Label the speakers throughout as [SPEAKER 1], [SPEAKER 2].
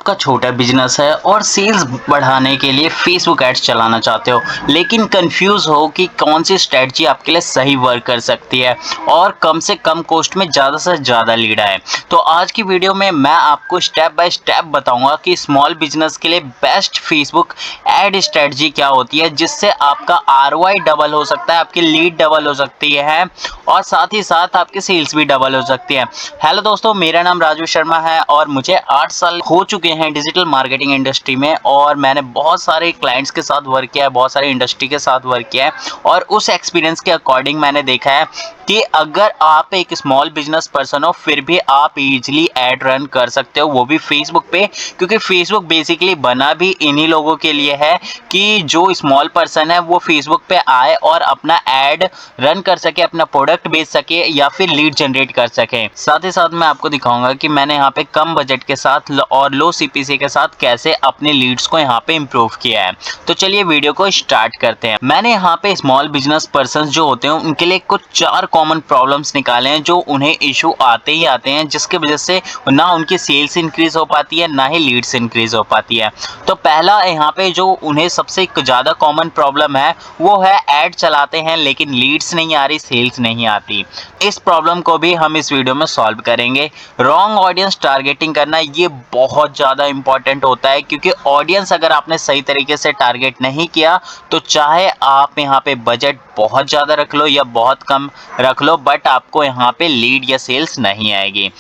[SPEAKER 1] आपका छोटा बिजनेस है और सेल्स बढ़ाने के लिए फेसबुक एड्स चलाना चाहते हो, लेकिन कंफ्यूज हो कि कौन सी स्ट्रेटजी आपके लिए सही वर्क कर सकती है और कम से कम कॉस्ट में ज़्यादा से ज़्यादा लीड आए। तो आज की वीडियो में मैं आपको स्टेप बाय स्टेप बताऊंगा कि स्मॉल बिजनेस के लिए बेस्ट फेसबुक एड स्ट्रेटजी क्या होती है, जिससे आपका आरओआई डबल हो सकता है, आपकी लीड डबल हो सकती है और साथ ही साथ आपकी सेल्स भी डबल हो सकती है। हेलो दोस्तों, मेरा नाम राजू शर्मा है और मुझे 8 साल हो चुके हैं डिजिटल मार्केटिंग इंडस्ट्री में और मैंने बहुत सारे क्लाइंट्स के साथ वर्क किया है, बहुत सारे इंडस्ट्री के साथ वर्क किया है और उस एक्सपीरियंस के अकॉर्डिंग मैंने देखा है कि अगर आप एक स्मॉल बिजनेस पर्सन हो फिर भी आप इजीली एड रन कर सकते हो, वो भी फेसबुक पे, क्योंकि फेसबुक बेसिकली बना भी इन्हीं लोगों के लिए है कि जो स्मॉल पर्सन है वो फेसबुक पे आए और अपना एड रन कर सके, अपना प्रोडक्ट बेच सके या फिर लीड जनरेट कर सके। साथ ही साथ मैं आपको दिखाऊंगा कि मैंने यहाँ पे कम बजट के साथ और लो सीपीसी के साथ कैसे अपने लीड्स को यहाँ पे इम्प्रूव किया है। तो चलिए वीडियो को स्टार्ट करते हैं। मैंने यहाँ पे स्मॉल बिजनेस पर्सन जो होते हैं उनके लिए कुछ 4 कॉमन प्रॉब्लम्स निकाले हैं जो उन्हें इशू आते ही आते हैं, जिसकी वजह से ना उनकी सेल्स इंक्रीज हो पाती है ना ही लीड्स इंक्रीज हो पाती है। तो पहला यहाँ पे जो उन्हें सबसे ज़्यादा कॉमन प्रॉब्लम है वो है एड चलाते हैं लेकिन लीड्स नहीं आ रही, सेल्स नहीं आती। इस प्रॉब्लम को भी हम इस वीडियो में सॉल्व करेंगे। रॉन्ग ऑडियंस टारगेटिंग करना ये बहुत ज़्यादा इंपॉर्टेंट होता है, क्योंकि ऑडियंस अगर आपने सही तरीके से टारगेट नहीं किया तो चाहे आप यहाँ पे बजट बहुत ज़्यादा रख लो या बहुत कम रख लो, बट आपको यहाँ पे लीड या सेल्स नहीं आएगी।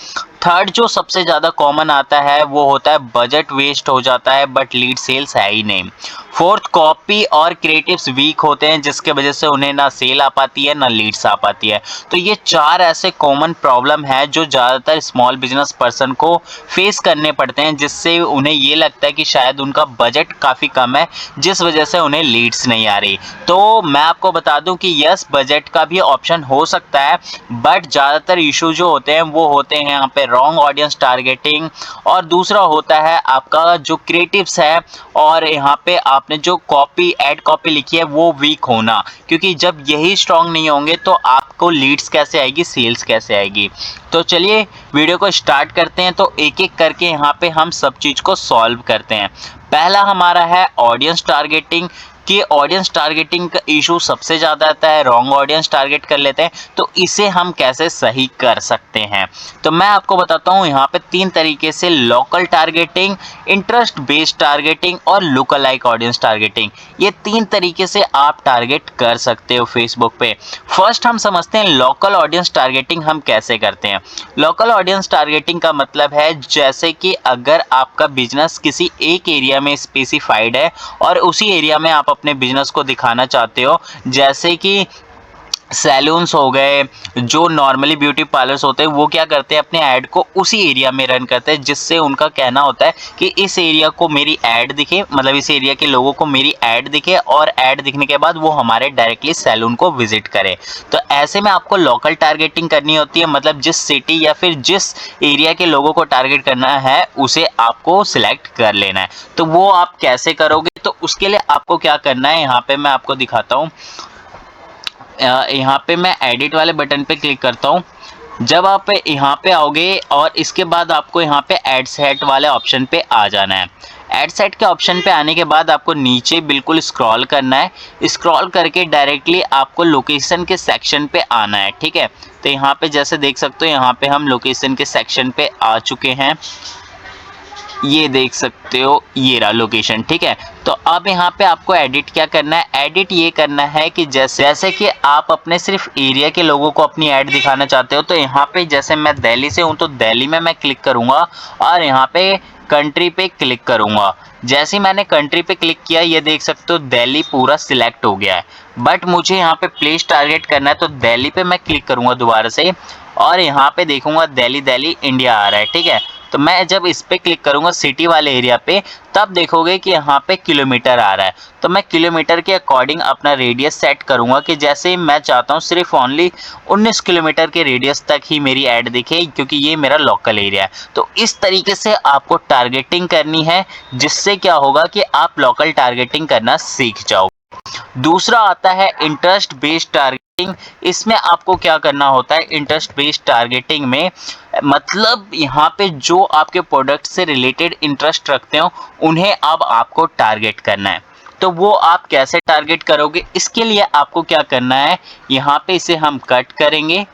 [SPEAKER 1] थर्ड जो सबसे ज़्यादा कॉमन आता है वो होता है बजट वेस्ट हो जाता है बट लीड सेल्स है ही नहीं। फोर्थ, कॉपी और क्रिएटिव्स वीक होते हैं जिसके वजह से उन्हें ना सेल आ पाती है ना लीड्स आ पाती है। तो ये 4 ऐसे कॉमन प्रॉब्लम है जो ज़्यादातर स्मॉल बिजनेस पर्सन को फेस करने पड़ते हैं, जिससे उन्हें ये लगता है कि शायद उनका बजट काफ़ी कम है जिस वजह से उन्हें लीड्स नहीं आ रही। तो मैं आपको बता दूं कि यस, बजट का भी ऑप्शन हो सकता है, बट ज़्यादातर इशू जो होते हैं वो होते हैं यहाँ पे रॉन्ग ऑडियंस टारगेटिंग, और दूसरा होता है आपका जो क्रिएटिव्स है और यहाँ पे आपने जो कॉपी एड कॉपी लिखी है वो वीक होना, क्योंकि जब यही स्ट्रांग नहीं होंगे तो आपको लीड्स कैसे आएगी, सेल्स कैसे आएगी। तो चलिए वीडियो को स्टार्ट करते हैं। तो एक एक करके यहाँ पे हम सब चीज़ को सॉल्व करते हैं। पहला हमारा है ऑडियंस टारगेटिंग, कि ऑडियंस टारगेटिंग का इशू सबसे ज़्यादा आता है, रॉन्ग ऑडियंस टारगेट कर लेते हैं। तो इसे हम कैसे सही कर सकते हैं, तो मैं आपको बताता हूँ यहाँ पे 3 तरीके से: local targeting, interest based targeting और लुक अलाइक ऑडियंस टारगेटिंग। ये 3 तरीके से आप टारगेट कर सकते हो फेसबुक पे। फर्स्ट हम समझते हैं लोकल ऑडियंस टारगेटिंग हम कैसे करते हैं। लोकल ऑडियंस टारगेटिंग का मतलब है जैसे कि अगर आपका बिजनेस किसी एक एरिया में स्पेसिफाइड है और उसी एरिया में आप अपने बिजनेस को दिखाना चाहते हो, जैसे कि सैलून्स हो गए, जो नॉर्मली ब्यूटी पार्लर्स होते हैं वो क्या करते हैं, अपने ऐड को उसी एरिया में रन करते हैं, जिससे उनका कहना होता है कि इस एरिया को मेरी ऐड दिखे, मतलब इस एरिया के लोगों को मेरी ऐड दिखे और ऐड दिखने के बाद वो हमारे डायरेक्टली सैलून को विजिट करे। तो ऐसे में आपको लोकल टारगेटिंग करनी होती है, मतलब जिस सिटी या फिर जिस एरिया के लोगों को टारगेट करना है उसे आपको सिलेक्ट कर लेना है। तो वो आप कैसे करोगे, तो उसके लिए आपको क्या करना है यहाँ पे मैं आपको दिखाता हूँ। यहाँ पे मैं एडिट वाले बटन पे क्लिक करता हूँ। जब आप यहाँ पे आओगे और इसके बाद आपको यहाँ पे एड सेट वाले ऑप्शन पे आ जाना है। एड सेट के ऑप्शन पे आने के बाद आपको नीचे बिल्कुल स्क्रॉल करना है। स्क्रॉल करके डायरेक्टली आपको लोकेशन के सेक्शन पे आना है, ठीक है। तो यहाँ पे जैसे देख सकते हो यहाँ पे हम लोकेशन के सेक्शन पे आ चुके हैं, ये देख सकते हो, ये रहा लोकेशन, ठीक है। तो अब यहाँ पे आपको एडिट क्या करना है, एडिट ये करना है कि जैसे कि आप अपने सिर्फ एरिया के लोगों को अपनी ऐड दिखाना चाहते हो। तो यहाँ पे जैसे मैं दिल्ली से हूँ तो दिल्ली में मैं क्लिक करूँगा और यहाँ पे कंट्री पे क्लिक करूँगा। जैसे ही मैंने कंट्री पे क्लिक किया, ये देख सकते हो दिल्ली पूरा सिलेक्ट हो गया है, बट मुझे यहाँ पे प्लेस टारगेट करना है। तो दिल्ली पे मैं क्लिक करूँगा दोबारा से और यहाँ पे देखूँगा दिल्ली इंडिया आ रहा है, ठीक है। तो मैं जब इस पे क्लिक करूंगा सिटी वाले एरिया पे, तब देखोगे कि यहाँ पे किलोमीटर आ रहा है। तो मैं किलोमीटर के अकॉर्डिंग अपना रेडियस सेट करूंगा कि जैसे मैं चाहता हूँ सिर्फ ओनली 19 किलोमीटर के रेडियस तक ही मेरी ऐड दिखे, क्योंकि ये मेरा लोकल एरिया है। तो इस तरीके से आपको टारगेटिंग करनी है, जिससे क्या होगा कि आप लोकल टारगेटिंग करना सीख जाओ। दूसरा आता है इंटरेस्ट बेस्ड टारगेटिंग। इसमें आपको क्या करना होता है, इंटरेस्ट बेस्ड टारगेटिंग में मतलब यहाँ पे जो आपके प्रोडक्ट से रिलेटेड इंटरेस्ट रखते हो उन्हें अब आपको टारगेट करना है। तो वो आप कैसे टारगेट करोगे, इसके लिए आपको क्या करना है, यहाँ पे इसे हम कट करेंगे,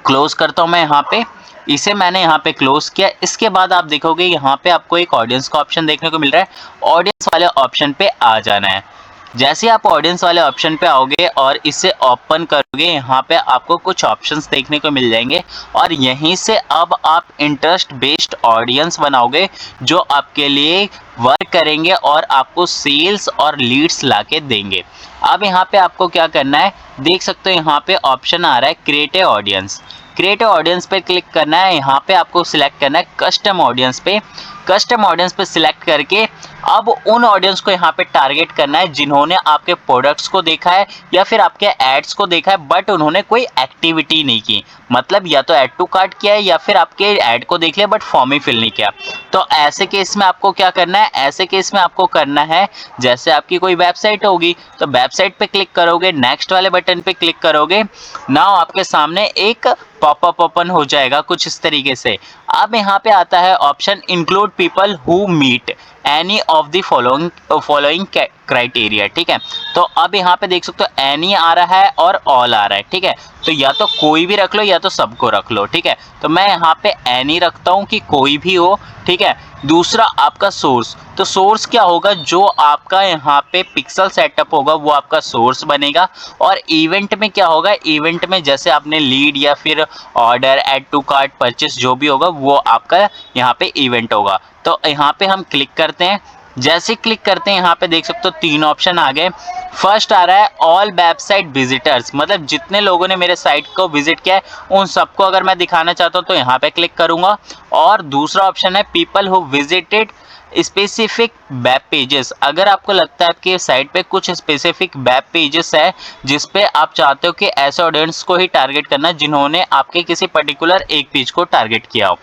[SPEAKER 1] क्लोज करता हूँ मैं यहाँ पे, इसे मैंने यहाँ पे क्लोज किया। इसके बाद आप देखोगे यहाँ पे आपको एक ऑडियंस का ऑप्शन देखने को मिल रहा है, ऑडियंस वाले ऑप्शन पे आ जाना है। जैसे आप ऑडियंस वाले ऑप्शन पे आओगे और इसे ओपन करोगे, यहाँ पे आपको कुछ ऑप्शंस देखने को मिल जाएंगे और यहीं से अब आप इंटरेस्ट बेस्ड ऑडियंस बनाओगे जो आपके लिए वर्क करेंगे और आपको सेल्स और लीड्स लाके देंगे। अब यहाँ पे आपको क्या करना है, देख सकते हो यहाँ पे ऑप्शन आ रहा है create a audience. Create audience पे क्लिक करना है, यहाँ पे आपको सिलेक्ट करना है कस्टम ऑडियंस पे। कस्टम ऑडियंस पे सिलेक्ट करके अब उन ऑडियंस को यहाँ पे टारगेट करना है जिन्होंने आपके प्रोडक्ट्स को देखा है या फिर आपके एड्स को देखा है बट उन्होंने कोई एक्टिविटी नहीं की, मतलब या तो ऐड टू कार्ट किया है या फिर आपके ऐड को देख लिया बट फॉर्म ही फिल नहीं किया। तो ऐसे केस में आपको क्या करना है, ऐसे केस में आपको करना है जैसे आपकी कोई वेबसाइट होगी तो वेबसाइट पे क्लिक करोगे, नेक्स्ट वाले बटन पे क्लिक करोगे, नाउ आपके सामने एक पॉपअप ओपन हो जाएगा कुछ इस तरीके से। अब यहाँ पे आता है option include people who meet any of the following criteria, ठीक है। तो अब यहाँ पे देख सकते हो एनी आ रहा है और ऑल आ रहा है, ठीक है। तो या तो कोई भी रख लो या तो सबको रख लो, ठीक है। तो मैं यहाँ पे एनी रखता हूँ कि कोई भी हो, ठीक है। दूसरा आपका सोर्स, तो सोर्स क्या होगा, जो आपका यहाँ पे पिक्सल सेटअप होगा वो आपका सोर्स बनेगा। और इवेंट में क्या होगा, इवेंट में जैसे आपने लीड या फिर order, add to cart, purchase जो भी होगा वो आपका यहाँ पे इवेंट होगा। तो यहाँ पे हम क्लिक करते हैं, जैसे क्लिक करते हैं यहाँ पे देख सकते हो 3 ऑप्शन आ गए। फर्स्ट आ रहा है ऑल वेबसाइट विजिटर्स, मतलब जितने लोगों ने मेरे साइट को विजिट किया है उन सबको अगर मैं दिखाना चाहता हूँ तो यहाँ पे क्लिक करूंगा। और दूसरा ऑप्शन है people who visited specific web pages, अगर आपको लगता है आपकी साइट पे कुछ स्पेसिफिक वेब पेजेस है जिस पे आप चाहते हो कि ऐसे ऑडियंस को ही टारगेट करना जिन्होंने आपके किसी पर्टिकुलर एक पेज को टारगेट किया हो,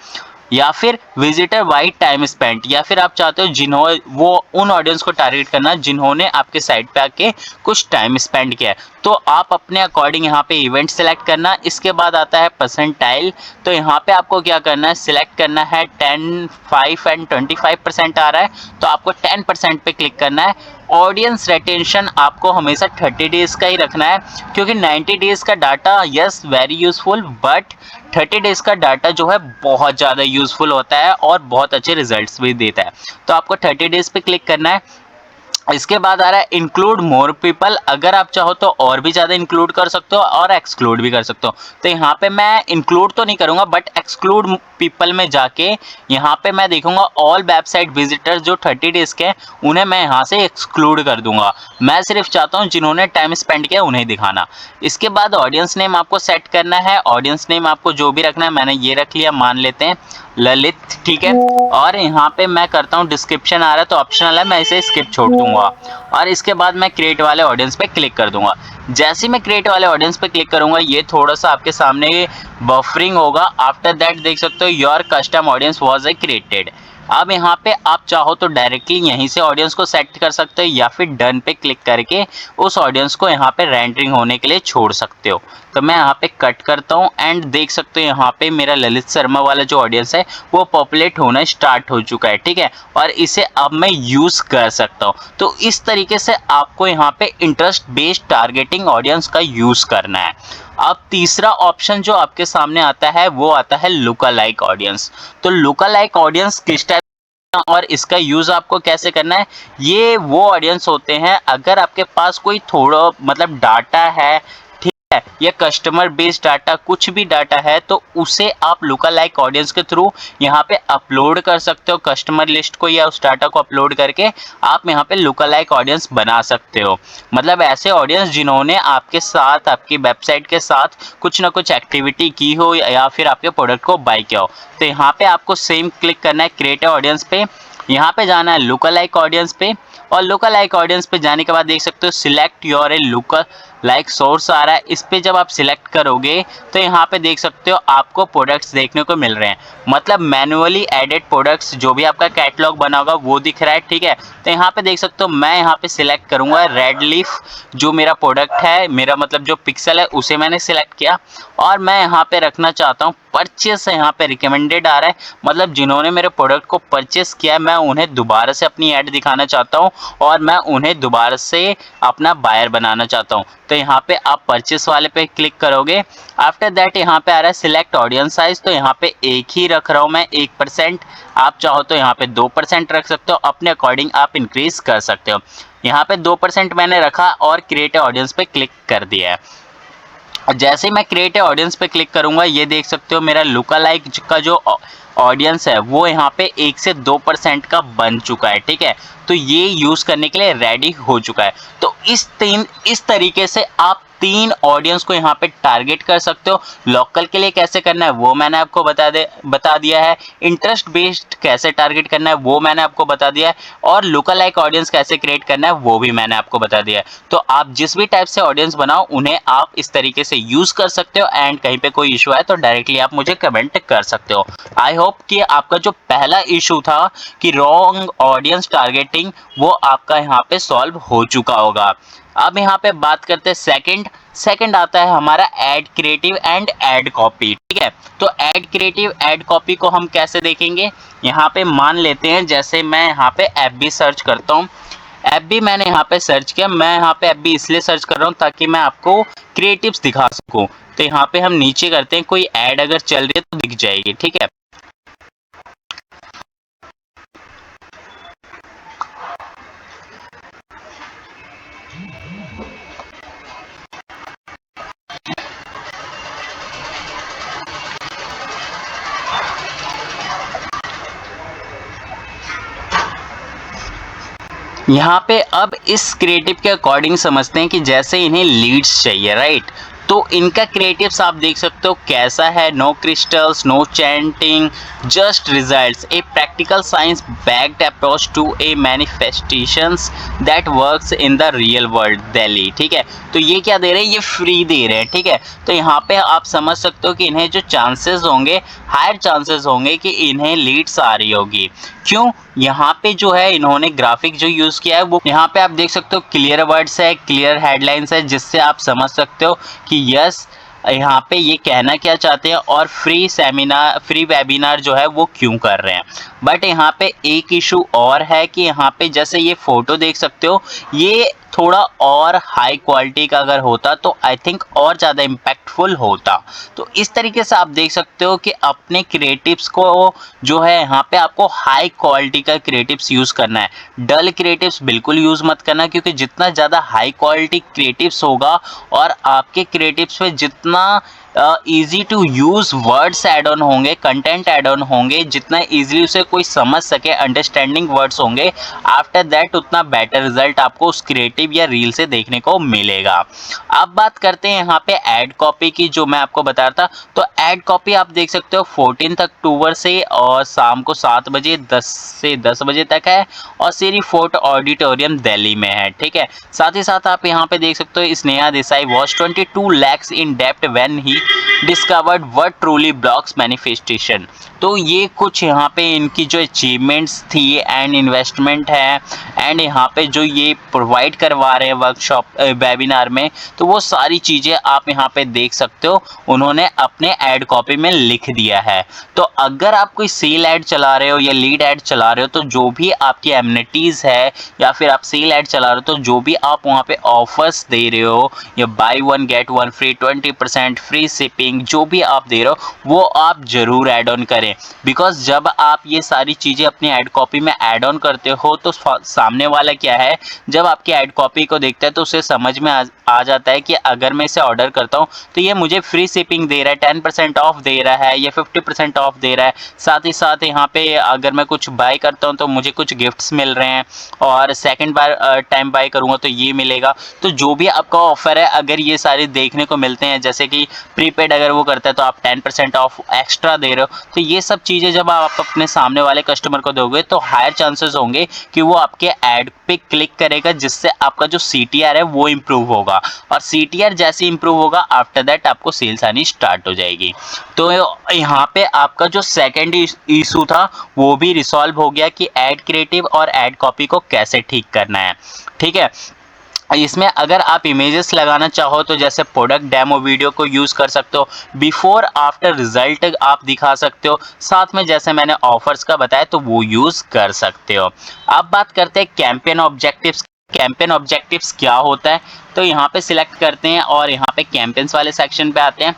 [SPEAKER 1] या फिर विजिटर वाइड टाइम स्पेंट, या फिर आप चाहते हो जिन्हों वो उन ऑडियंस को टारगेट करना जिन्होंने आपके साइट पे आके कुछ टाइम स्पेंड किया है। तो आप अपने अकॉर्डिंग यहाँ पे इवेंट सेलेक्ट करना। इसके बाद आता है परसेंटाइल, तो यहाँ पे आपको क्या करना है, सिलेक्ट करना है 10, 5 एंड 25% आ रहा है तो आपको 10% पे क्लिक करना है। ऑडियंस रिटेंशन आपको हमेशा 30 डेज का ही रखना है क्योंकि 90 डेज का data yes very useful but 30 days का डाटा जो है बहुत ज़्यादा यूजफुल होता है और बहुत अच्छे रिजल्ट्स भी देता है। तो आपको 30 डेज पे क्लिक करना है। इसके बाद आ रहा है इंक्लूड मोर पीपल, अगर आप चाहो तो और भी ज़्यादा इंक्लूड कर सकते हो और एक्सक्लूड भी कर सकते हो। तो यहाँ पे मैं इंक्लूड तो नहीं करूँगा बट एक्सक्लूड पीपल में जाके यहाँ पे मैं देखूंगा ऑल वेबसाइट विजिटर्स जो 30 डेज के हैं उन्हें मैं यहाँ से एक्सक्लूड कर दूंगा। मैं सिर्फ चाहता हूँ जिन्होंने टाइम स्पेंड किया उन्हें दिखाना। इसके बाद ऑडियंस नेम आपको सेट करना है, ऑडियंस नेम आपको जो भी रखना है, मैंने ये रख लिया, मान लेते हैं ललित, ठीक है। और यहाँ पे मैं करता हूँ डिस्क्रिप्शन आ रहा है तो ऑप्शनल है, मैं इसे स्किप छोड़ दूंगा। और इसके बाद मैं क्रिएट वाले ऑडियंस पे क्लिक कर दूंगा। जैसे ही मैं क्रिएट वाले ऑडियंस पे क्लिक करूंगा ये थोड़ा सा आपके सामने बफरिंग होगा। आफ्टर दैट देख सकते हो your custom audience was created. अब यहाँ पे आप चाहो तो डायरेक्टली यहीं से ऑडियंस को सेट कर सकते हो या फिर डन पे क्लिक करके उस ऑडियंस को यहाँ पे रेंडरिंग होने के लिए छोड़ सकते हो। तो मैं यहाँ पे कट करता हूँ एंड देख सकते हो यहाँ पे मेरा ललित शर्मा वाला जो ऑडियंस है वो पॉपुलेट होना स्टार्ट हो चुका है, ठीक है। और इसे अब मैं यूज़ कर सकता हूँ। तो इस तरीके से आपको यहाँ पे इंटरेस्ट बेस्ड टारगेटिंग ऑडियंस का यूज़ करना है। अब तीसरा ऑप्शन जो आपके सामने आता है वो आता है लुका लाइक ऑडियंस। तो लुका लाइक ऑडियंस किस टाइप और इसका यूज़ आपको कैसे करना है, ये वो ऑडियंस होते हैं अगर आपके पास कोई थोड़ा मतलब डाटा है, ठीक है, या कस्टमर बेस्ड डाटा कुछ भी डाटा है तो उसे आप लुका लाइक ऑडियंस के थ्रू यहाँ पे अपलोड कर सकते हो। कस्टमर लिस्ट को या उस डाटा को अपलोड करके आप यहाँ पे लुका लाइक ऑडियंस बना सकते हो। मतलब ऐसे ऑडियंस जिन्होंने आपके साथ आपकी वेबसाइट के साथ कुछ ना कुछ एक्टिविटी की हो या फिर आपके प्रोडक्ट को बाय किया हो। तो यहाँ पे आपको सेम क्लिक करना है क्रिएट ऑडियंस पे, यहाँ पे जाना है लुका लाइक ऑडियंस पे और लुका लाइक ऑडियंस पे जाने के बाद देख सकते हो select your a like source आ रहा है, इस पे जब आप सिलेक्ट करोगे तो यहाँ पे देख सकते हो आपको प्रोडक्ट्स देखने को मिल रहे हैं, मतलब मैनुअली एडेड प्रोडक्ट्स जो भी आपका कैटलॉग बना होगा वो दिख रहा है, ठीक है। तो यहाँ पे देख सकते हो मैं यहाँ पे सिलेक्ट करूँगा रेड लीफ, जो मेरा प्रोडक्ट है, मेरा मतलब जो पिक्सल है उसे मैंने सिलेक्ट किया और मैं यहाँ पे रखना चाहता हूँ परचेस, यहाँ पे रिकमेंडेड आ रहा है, मतलब जिन्होंने मेरे प्रोडक्ट को परचेस किया है मैं उन्हें दोबारा से अपनी ऐड दिखाना चाहता हूँ और मैं उन्हें दोबारा से अपना बायर बनाना चाहता हूँ। तो यहाँ पे आप परचेस वाले पे क्लिक करोगे। आफ्टर दैट यहाँ पे आ रहा है सिलेक्ट ऑडियंस साइज, तो यहाँ पे एक ही रख रहा हूँ मैं 1%, आप चाहो तो यहाँ पे 2% रख सकते हो, अपने अकॉर्डिंग आप इंक्रीज कर सकते हो। यहाँ पे 2% मैंने रखा और क्रिएट ऑडियंस पे क्लिक कर दिया है। जैसे ही मैं क्रिएट ऑडियंस पे क्लिक करूंगा ये देख सकते हो मेरा लुका लाइक का जो ऑडियंस है वो यहाँ पे 1 से 2% का बन चुका है, ठीक है। तो ये यूज़ करने के लिए रेडी हो चुका है। तो इस तरीके से आप 3 ऑडियंस को यहाँ पे टारगेट कर सकते हो। लोकल के लिए कैसे करना है वो मैंने आपको बता दिया है। इंटरेस्ट बेस्ड कैसे टारगेट करना है वो मैंने आपको बता दिया है और लुका लाइक ऑडियंस कैसे क्रिएट करना है वो भी मैंने आपको बता दिया है। तो आप जिस भी टाइप से ऑडियंस बनाओ उन्हें आप इस तरीके से यूज़ कर सकते हो एंड कहीं पे कोई इशू है तो डायरेक्टली आप मुझे कमेंट कर सकते हो। आई होप कि आपका जो पहला इशू था कि रॉन्ग ऑडियंस टारगेटिंग वो आपका यहाँ पे सॉल्व हो चुका होगा। अब यहाँ पे बात करते हैं सेकंड आता है हमारा add creative and add copy, ठीक है। तो ऐड क्रिएटिव ऐड कॉपी को हम कैसे देखेंगे, यहाँ पे मान लेते हैं जैसे मैं यहाँ पे एफबी सर्च करता हूँ, एफबी मैंने यहाँ पे सर्च किया, मैं यहाँ पे एफबी इसलिए सर्च कर रहा हूँ ताकि मैं आपको क्रिएटिव्स दिखा सकूँ। तो यहाँ पे हम नीचे करते हैं कोई ऐड अगर चल रही है तो दिख जाएगी, ठीक है। यहाँ पे अब इस क्रिएटिव के अकॉर्डिंग समझते हैं कि जैसे इन्हें लीड्स चाहिए, राइट। तो इनका क्रिएटिव्स आप देख सकते हो कैसा है, no crystals, no chanting, just results, a practical science backed approach to a manifestations that works in the real world Delhi, ठीक है। तो ये क्या दे रहे हैं, ये फ्री दे रहे हैं, ठीक है। तो यहाँ पे आप समझ सकते हो कि इन्हें जो चांसेस होंगे, हायर चांसेस होंगे कि इन्हें लीड्स आ रही होगी। क्यों, यहाँ पे जो है इन्होंने ग्राफिक जो यूज़ किया है वो यहाँ पे आप देख सकते हो क्लियर वर्ड्स है, क्लियर हेडलाइंस है, जिससे आप समझ सकते हो कि यस यहाँ पे ये कहना क्या चाहते हैं और फ्री वेबिनार जो है वो क्यों कर रहे हैं। बट यहाँ पे एक इशू और है कि यहाँ पे जैसे ये फोटो देख सकते हो, ये थोड़ा और हाई क्वालिटी का अगर होता तो आई थिंक और ज़्यादा इम्पैक्टफुल होता। तो इस तरीके से आप देख सकते हो कि अपने क्रिएटिव्स को जो है यहाँ पे आपको हाई क्वालिटी का क्रिएटिव्स यूज़ करना है। डल क्रिएटिव्स बिल्कुल यूज़ मत करना, क्योंकि जितना ज़्यादा हाई क्वालिटी क्रिएटिव्स होगा और आपके क्रिएटिव्स में जितना easy to use words add on होंगे, कंटेंट ऐड ऑन होंगे, जितना ईजिली उसे कोई समझ सके, अंडरस्टैंडिंग वर्ड्स होंगे, आफ्टर दैट उतना बेटर रिजल्ट आपको उस क्रिएटिव या रील से देखने को मिलेगा। अब बात करते हैं यहाँ पे ऐड कॉपी की, जो मैं आपको बता रहा था। तो ऐड कॉपी आप देख सकते हो 14 अक्टूबर से और शाम को 7 बजे 10 से 10 बजे तक है और सीरी फोर्ट ऑडिटोरियम दिल्ली में है, ठीक है। साथ ही साथ आप यहाँ पे देख सकते हो Sneha Desai was 22 lakhs in debt when he discovered what truly blocks manifestation। तो ये कुछ यहाँ पे इनकी जो अचीवमेंट्स थी एंड इन्वेस्टमेंट है एंड यहाँ पे जो ये प्रोवाइड करवा रहे हैं वर्कशॉप वेबिनार में, तो वो सारी चीज़ें आप यहाँ पे देख सकते हो, उन्होंने अपने ऐड कॉपी में लिख दिया है। तो अगर आप कोई सेल ऐड चला रहे हो या लीड ऐड चला रहे हो तो जो भी आपकी एमिनिटीज़ है या फिर आप सेल ऐड चला रहे हो तो जो भी आप वहाँ पे ऑफर्स दे रहे हो या buy 1 get 1 free, 20% free shipping, जो भी आप दे रहे हो वो आप ज़रूर ऐड ऑन करें। बिकॉज जब आप ये सारी चीज़ें अपनी ऐड कॉपी में ऐड ऑन करते हो तो सामने वाला क्या है, जब आपकी ऐड कॉपी को देखता है तो उसे समझ में आ जाता है कि अगर मैं इसे ऑर्डर करता हूँ तो ये मुझे फ्री शिपिंग दे रहा है, 10% ऑफ दे रहा है या 50% ऑफ दे रहा है। साथ ही साथ यहाँ पे अगर मैं कुछ बाय करता हूँ तो मुझे कुछ गिफ्ट्स मिल रहे हैं और सेकंड बार टाइम बाय करूँगा तो ये मिलेगा। तो जो भी आपका ऑफर है अगर ये सारे देखने को मिलते हैं, जैसे कि प्रीपेड अगर वो करता है तो आप 10% ऑफ एक्स्ट्रा दे रहे हो। तो ये सब चीज़ें जब आप अपने सामने वाले कस्टमर को दोगे तो हायर चांसेस होंगे कि वो आपके ऐड पे क्लिक करेगा, जिससे आपका जो CTR है वो इम्प्रूव होगा, और CTR जैसे इम्प्रूव होगा आफ्टर दैट आपको सेल्स आनी स्टार्ट हो जाएगी। तो यहाँ पे आपका जो सेकेंड इशू था वो भी रिसॉल्व हो गया कि ऐड क्रिएटिव और ऐड कॉपी को कैसे ठीक करना है। ठीक है, इसमें अगर आप इमेजेस लगाना चाहो तो जैसे प्रोडक्ट डेमो वीडियो को यूज़ कर सकते हो, बिफोर आफ्टर रिजल्ट आप दिखा सकते हो, साथ में जैसे मैंने ऑफर्स का बताया तो वो यूज़ कर सकते हो। अब बात करते हैं कैंपेन ऑब्जेक्टिव्स। कैंपेन ऑब्जेक्टिव्स क्या होता है, तो यहाँ पे सिलेक्ट करते हैं और यहाँ पे कैंपेन्स वाले सेक्शन पे आते हैं।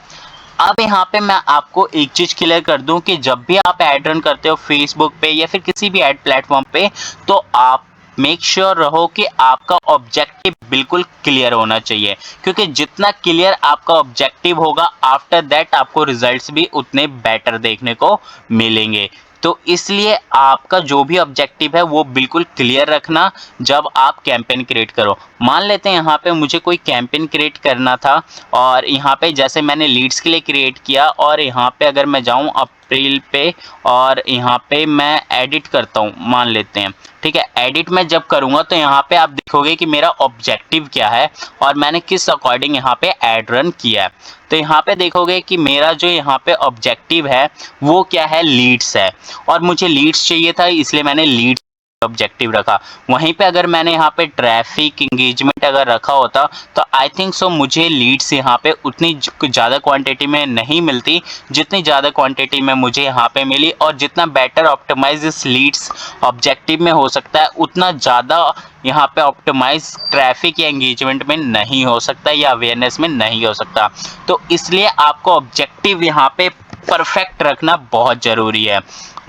[SPEAKER 1] अब यहाँ पे मैं आपको एक चीज़ क्लियर कर दूं कि जब भी आप ऐड रन करते हो फेसबुक पे या फिर किसी भी ऐड प्लेटफॉर्म पे, तो आप मेक श्योर रहो कि आपका ऑब्जेक्टिव बिल्कुल क्लियर होना चाहिए, क्योंकि जितना क्लियर आपका ऑब्जेक्टिव होगा आफ्टर दैट आपको रिजल्ट्स भी उतने बेटर देखने को मिलेंगे। तो इसलिए आपका जो भी ऑब्जेक्टिव है वो बिल्कुल क्लियर रखना जब आप कैंपेन क्रिएट करो। मान लेते हैं यहाँ पे मुझे कोई कैंपेन क्रिएट करना था, और यहाँ पे जैसे मैंने लीड्स के लिए क्रिएट किया, और यहाँ पे अगर मैं जाऊँ अप्रैल पे और यहाँ पे मैं एडिट करता हूँ, मान लेते हैं, ठीक है, एडिट में जब करूँगा तो यहाँ पे आप देखोगे कि मेरा ऑब्जेक्टिव क्या है और मैंने किस अकॉर्डिंग यहाँ पे ऐड रन किया है। तो यहाँ पे देखोगे कि मेरा जो यहाँ पे ऑब्जेक्टिव है वो क्या है, लीड्स है, और मुझे लीड्स चाहिए था इसलिए मैंने लीड्स ऑब्जेक्टिव रखा। वहीं पे अगर मैंने यहाँ पे ट्रैफिक इंगेजमेंट अगर रखा होता तो आई थिंक सो मुझे लीड्स यहाँ पे उतनी ज़्यादा क्वांटिटी में नहीं मिलती जितनी ज़्यादा क्वांटिटी में मुझे यहाँ पे मिली, और जितना बेटर ऑप्टिमाइज इस लीड्स ऑब्जेक्टिव में हो सकता है उतना ज़्यादा यहाँ पे ऑप्टिमाइज ट्रैफिक या एंगेजमेंट में नहीं हो सकता या अवेयरनेस में नहीं हो सकता। तो इसलिए आपको ऑब्जेक्टिव यहाँ पे परफेक्ट रखना बहुत ज़रूरी है।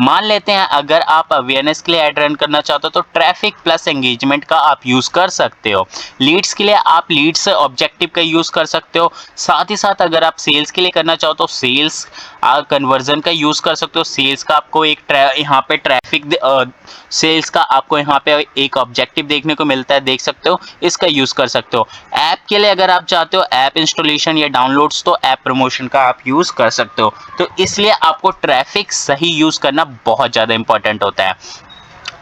[SPEAKER 1] मान लेते हैं अगर आप अवेयरनेस के लिए ऐड रन करना चाहते हो तो ट्रैफिक प्लस एंगेजमेंट का आप यूज़ कर सकते हो। लीड्स के लिए आप लीड्स ऑब्जेक्टिव का यूज़ कर सकते हो। साथ ही साथ अगर आप सेल्स के लिए करना चाहो तो सेल्स कन्वर्जन का यूज़ कर सकते हो। सेल्स का आपको एक यहाँ पे ट्रैफिक सेल्स का आपको यहाँ पे एक ऑब्जेक्टिव देखने को मिलता है, देख सकते हो, इसका यूज़ कर सकते हो। ऐप के लिए अगर आप चाहते हो ऐप इंस्टॉलेशन या डाउनलोड्स तो ऐप प्रमोशन का आप यूज़ कर सकते हो। तो इसलिए आपको ट्रैफिक सही यूज़ करना बहुत ज़्यादा इंपॉर्टेंट होता है।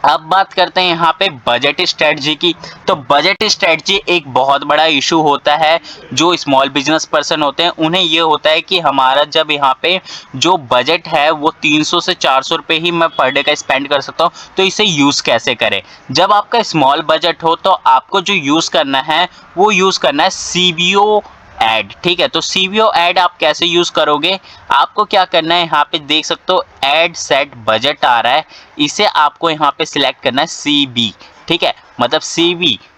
[SPEAKER 1] अब बात करते हैं यहाँ पे बजट स्ट्रेटजी की। तो बजट स्ट्रेटजी एक बहुत बड़ा इशू होता है। जो स्मॉल बिजनेस पर्सन होते हैं उन्हें ये होता है कि हमारा जब यहाँ पे जो बजट है वो 300 से 400 रुपये ही मैं पर डे का स्पेंड कर सकता हूँ, तो इसे यूज़ कैसे करें। जब आपका स्मॉल बजट हो तो आपको जो यूज़ करना है वो यूज़ करना है CBO ऐड। ठीक है, तो CBO ऐड आप कैसे यूज़ करोगे, आपको क्या करना है, यहाँ पे देख सकते हो ऐड सेट बजट आ रहा है, इसे आपको यहाँ पे सिलेक्ट करना है CB। ठीक है, मतलब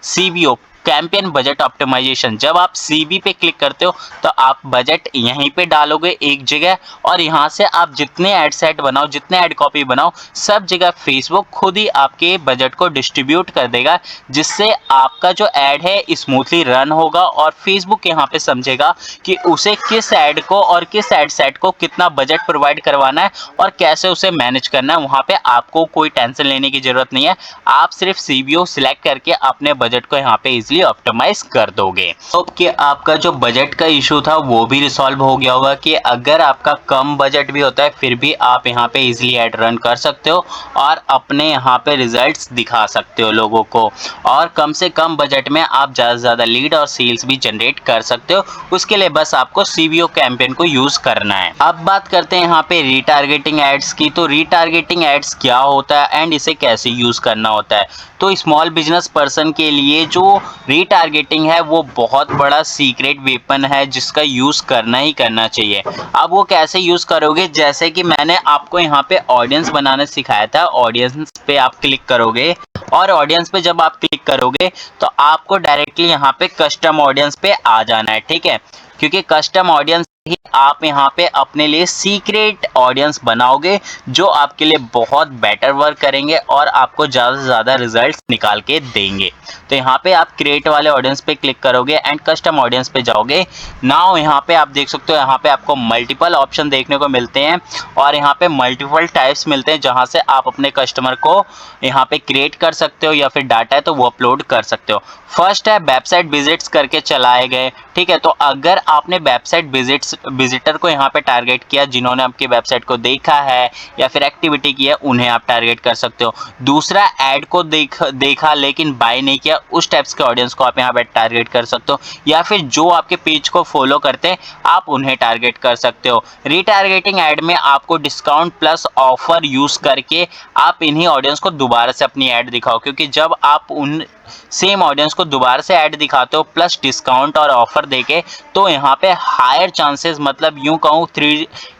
[SPEAKER 1] CBO कैंपेन बजट ऑप्टिमाइजेशन। जब आप CB पे क्लिक करते हो तो आप बजट यहीं पे डालोगे एक जगह, और यहाँ से आप जितने ऐड सेट बनाओ, जितने ऐड कॉपी बनाओ, सब जगह फेसबुक खुद ही आपके बजट को डिस्ट्रीब्यूट कर देगा, जिससे आपका जो ऐड है स्मूथली रन होगा और फेसबुक यहाँ पे समझेगा कि उसे किस ऐड को और किस ऐड सेट को कितना बजट प्रोवाइड करवाना है और कैसे उसे मैनेज करना है। वहाँ पे आपको कोई टेंशन लेने की ज़रूरत नहीं है, आप सिर्फ CBO सिलेक्ट करके अपने बजट को यहाँ पे ऑप्टिमाइज कर दोगे। तो कि आपका जो बजट का इशू था वो भी रिसॉल्व हो गया होगा कि अगर आपका कम बजट भी होता है फिर भी आप यहाँ पे इजीली ऐड रन कर सकते हो और अपने यहाँ पे रिजल्ट्स दिखा सकते हो लोगों को, और कम से कम बजट में आप ज़्यादा से ज़्यादा लीड और सेल्स भी जनरेट कर सकते हो। उसके लिए बस आपको CBO कैंपेन को यूज़ करना है। अब बात करते हैं यहाँ पे रीटारगेटिंग एड्स की। तो रीटारगेटिंग एड्स क्या होता है एंड इसे कैसे यूज़ करना होता है। तो स्मॉल बिजनेस पर्सन के लिए जो रीटारगेटिंग है वो बहुत बड़ा सीक्रेट वेपन है जिसका यूज़ करना ही करना चाहिए। अब वो कैसे यूज़ करोगे, जैसे कि मैंने आपको यहाँ पे ऑडियंस बनाना सिखाया था। ऑडियंस पे आप क्लिक करोगे और ऑडियंस पे जब आप क्लिक करोगे तो आपको डायरेक्टली यहाँ पे कस्टम ऑडियंस पे आ जाना है। ठीक है, क्योंकि कस्टम ऑडियंस ही आप यहाँ पे अपने लिए सीक्रेट ऑडियंस बनाओगे जो आपके लिए बहुत बेटर वर्क करेंगे और आपको ज़्यादा से ज़्यादा रिजल्ट्स निकाल के देंगे। तो यहाँ पे आप क्रिएट वाले ऑडियंस पे क्लिक करोगे एंड कस्टम ऑडियंस पे जाओगे। नाउ यहाँ पे आप देख सकते हो यहाँ पे आपको मल्टीपल ऑप्शन देखने को मिलते हैं और यहाँ पे मल्टीपल टाइप्स मिलते हैं जहाँ से आप अपने कस्टमर को यहाँ पे क्रिएट कर सकते हो या फिर डाटा है तो वो अपलोड कर सकते हो। फर्स्ट है वेबसाइट विजिट्स करके चलाए गए। ठीक है, तो अगर आपने वेबसाइट विजिट्स विजिटर को यहाँ पे टारगेट किया, जिन्होंने आपकी वेबसाइट को देखा है या फिर एक्टिविटी की है, उन्हें आप टारगेट कर सकते हो। दूसरा, ऐड को देखा लेकिन बाय नहीं किया, उस टाइप्स के ऑडियंस को आप यहाँ पे टारगेट कर सकते हो। या फिर जो आपके पेज को फॉलो करते हैं, आप उन्हें टारगेट कर सकते हो। रीटारगेटिंग ऐड में आपको डिस्काउंट प्लस ऑफर यूज करके आप इन्हीं ऑडियंस को दोबारा से अपनी ऐड दिखाओ, क्योंकि जब आप उन सेम ऑडियंस को दोबारा से ऐड दिखाते हो प्लस डिस्काउंट और ऑफर देके, तो यहाँ पे हायर चांसेस, मतलब यूं कहूँ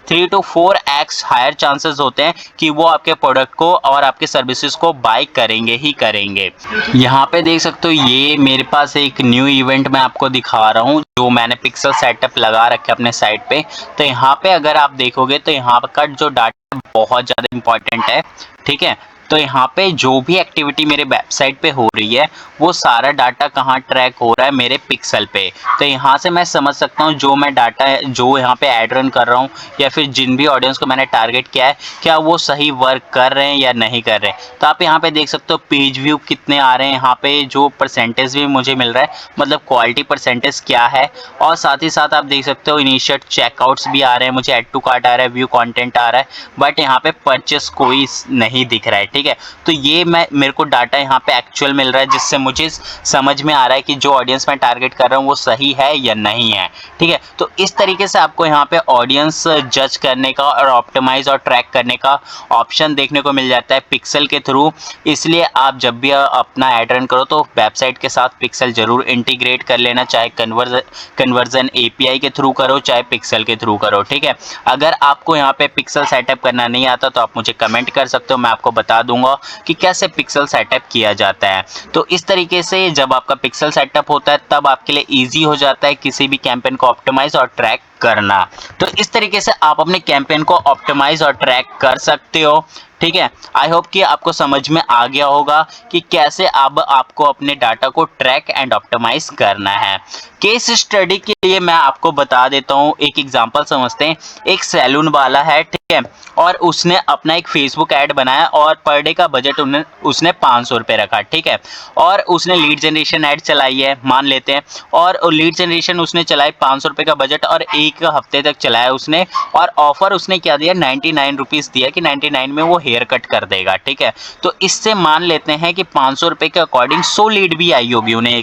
[SPEAKER 1] 3 to 4x हायर चांसेस होते हैं कि वो आपके प्रोडक्ट को और आपके सर्विसेज को बाय करेंगे ही करेंगे। यहाँ पे देख सकते हो, ये मेरे पास एक न्यू इवेंट मैं आपको दिखा रहा हूँ जो मैंने पिक्सल सेटअप लगा रखे अपने साइट पे। तो यहाँ पे अगर आप देखोगे तो यहाँ का जो डाटा बहुत ज़्यादा इंपॉर्टेंट है, ठीक है। तो यहाँ पे जो भी एक्टिविटी मेरे वेबसाइट पे हो रही है, वो सारा डाटा कहाँ ट्रैक हो रहा है, मेरे पिक्सल पे। तो यहाँ से मैं समझ सकता हूँ जो मैं डाटा जो यहाँ पे ऐड रन कर रहा हूँ या फिर जिन भी ऑडियंस को मैंने टारगेट किया है, क्या वो सही वर्क कर रहे हैं या नहीं कर रहे हैं। तो आप यहाँ पे देख सकते हो पेज व्यू कितने आ रहे हैं, यहाँ पे जो परसेंटेज भी मुझे मिल रहा है, मतलब क्वालिटी परसेंटेज क्या है। और साथ ही साथ आप देख सकते हो इनिशिएट चेकआउट्स भी आ रहे हैं, मुझे ऐड टू कार्ट आ रहा है, व्यू कंटेंट आ रहा है, बट यहाँ पे परचेस कोई नहीं दिख रहा है, ठीक है। तो ये मेरे को डाटा यहाँ पे एक्चुअल मिल रहा है, जिससे मुझे समझ में आ रहा है कि जो ऑडियंस मैं टारगेट कर रहा हूँ वो सही है या नहीं है, ठीक है। तो इस तरीके से आपको यहाँ पे ऑडियंस जज करने का और ऑप्टिमाइज और ट्रैक करने का ऑप्शन देखने को मिल जाता है पिक्सल के थ्रू। इसलिए आप जब भी अपना ऐड रन करो तो वेबसाइट के साथ पिक्सल जरूर इंटीग्रेट कर लेना, चाहे कन्वर्जन एपीआई के थ्रू करो, चाहे पिक्सल के थ्रू करो, ठीक है। अगर आपको यहाँ पे पिक्सल सेटअप करना नहीं आता तो आप मुझे कमेंट कर सकते हो, मैं आपको बता दूंगा कि कैसे पिक्सल सेटअप किया जाता है। तो इस तरीके से जब आपका पिक्सल सेटअप होता है तब आपके लिए इजी हो जाता है किसी भी कैंपेन को ऑप्टिमाइज और ट्रैक करना। तो इस तरीके से आप अपने कैंपेन को ऑप्टिमाइज और ट्रैक कर सकते हो, ठीक है। आई होप कि आपको समझ में आ गया होगा कि कैसे अब आपको अपने डाटा को ट्रैक एंड ऑप्टिमाइज करना है। केस स्टडी के लिए मैं आपको बता देता हूँ, एक एग्जांपल समझते हैं। एक सैलून वाला है, ठीक है, और उसने अपना एक फेसबुक ऐड बनाया और पर डे का बजट उसने 500 रुपये रखा, ठीक है। और उसने लीड जनरेशन ऐड चलाई है, मान लेते हैं, और लीड जनरेशन उसने चलाई 500 रुपये का बजट और एक हफ्ते तक चलाया उसने, और ऑफर उसने क्या दिया, 99 रुपीज़ दिया कि 99 में वो हेयर कट कर देगा, ठीक है। तो इससे मान लेते हैं कि 500 रुपये के अकॉर्डिंग 100 लीड भी आई होगी उन्हें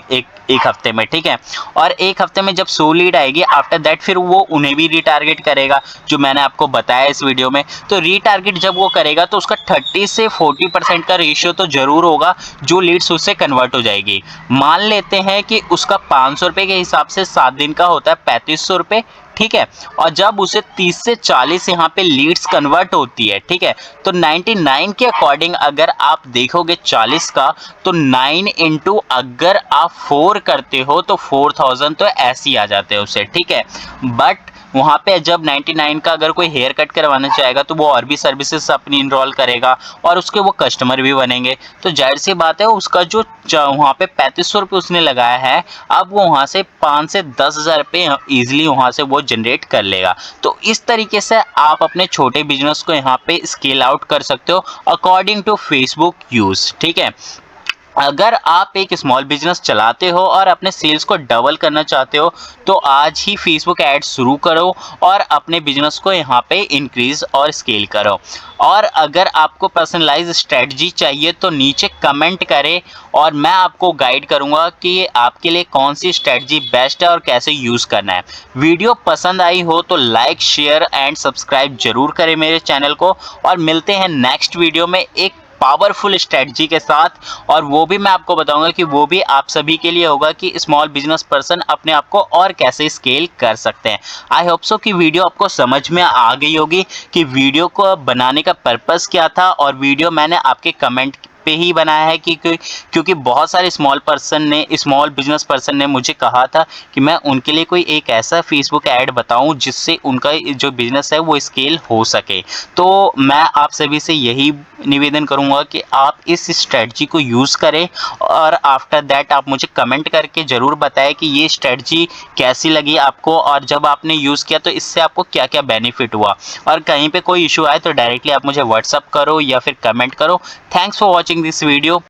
[SPEAKER 1] एक हफ्ते में, ठीक है। और एक हफ्ते में जब 100 लीड आएगी, आफ्टर दैट फिर वो उन्हें भी रीटारगेट करेगा, जो मैंने आपको बताया इस वीडियो में। तो रीटारगेट जब वो करेगा तो उसका 30 से 40% का रेशियो तो जरूर होगा जो लीड्स उससे कन्वर्ट हो जाएगी। मान लेते हैं कि उसका 500 रुपये के हिसाब से 7 दिन का होता है 3500 रुपये, ठीक है। और जब उसे 30 से 40 यहाँ पे लीड्स कन्वर्ट होती है, ठीक है, तो 99 के अकॉर्डिंग अगर आप देखोगे 40 का, तो 9 इंटू अगर आप 4 करते हो तो 4000 तो ऐसे ही आ जाते हैं उसे, ठीक है। बट वहाँ पे जब 99 का अगर कोई हेयर कट करवाना चाहेगा तो वो और भी सर्विसेज अपनी इनरोल करेगा और उसके वो कस्टमर भी बनेंगे। तो जाहिर सी बात है उसका जो वहाँ पे 3500 रुपये उसने लगाया है, अब वो वहाँ से 5 से 10,000 रुपये ईजिली वहाँ से वो जनरेट कर लेगा। तो इस तरीके से आप अपने छोटे बिजनेस को यहाँ पे स्केल आउट कर सकते हो अकॉर्डिंग टू फेसबुक यूज, ठीक है। अगर आप एक स्मॉल बिजनेस चलाते हो और अपने सेल्स को डबल करना चाहते हो तो आज ही फेसबुक ऐड शुरू करो और अपने बिजनेस को यहाँ पे इंक्रीज और स्केल करो। और अगर आपको पर्सनलाइज स्ट्रेटजी चाहिए तो नीचे कमेंट करें और मैं आपको गाइड करूँगा कि आपके लिए कौन सी स्ट्रेटजी बेस्ट है और कैसे यूज़ करना है। वीडियो पसंद आई हो तो लाइक, शेयर एंड सब्सक्राइब जरूर करें मेरे चैनल को, और मिलते हैं नेक्स्ट वीडियो में एक पावरफुल स्ट्रेटजी के साथ। और वो भी मैं आपको बताऊंगा कि वो भी आप सभी के लिए होगा कि स्मॉल बिजनेस पर्सन अपने आप को और कैसे स्केल कर सकते हैं। आई होप सो कि वीडियो आपको समझ में आ गई होगी कि वीडियो को बनाने का पर्पस क्या था, और वीडियो मैंने आपके कमेंट पे ही बनाया है क्योंकि बहुत सारे स्मॉल बिजनेस पर्सन ने मुझे कहा था कि मैं उनके लिए कोई एक ऐसा फेसबुक ऐड बताऊं जिससे उनका जो बिजनेस है वो स्केल हो सके। तो मैं आप सभी से यही निवेदन करूंगा कि आप इस स्ट्रेटजी को यूज़ करें और आफ्टर दैट आप मुझे कमेंट करके ज़रूर बताएं कि ये स्ट्रेटजी कैसी लगी आपको और जब आपने यूज़ किया तो इससे आपको क्या क्या बेनिफिट हुआ। और कहीं पे कोई इशू आए तो डायरेक्टली आप मुझे व्हाट्सअप करो या फिर कमेंट करो। Thanks for watching this video.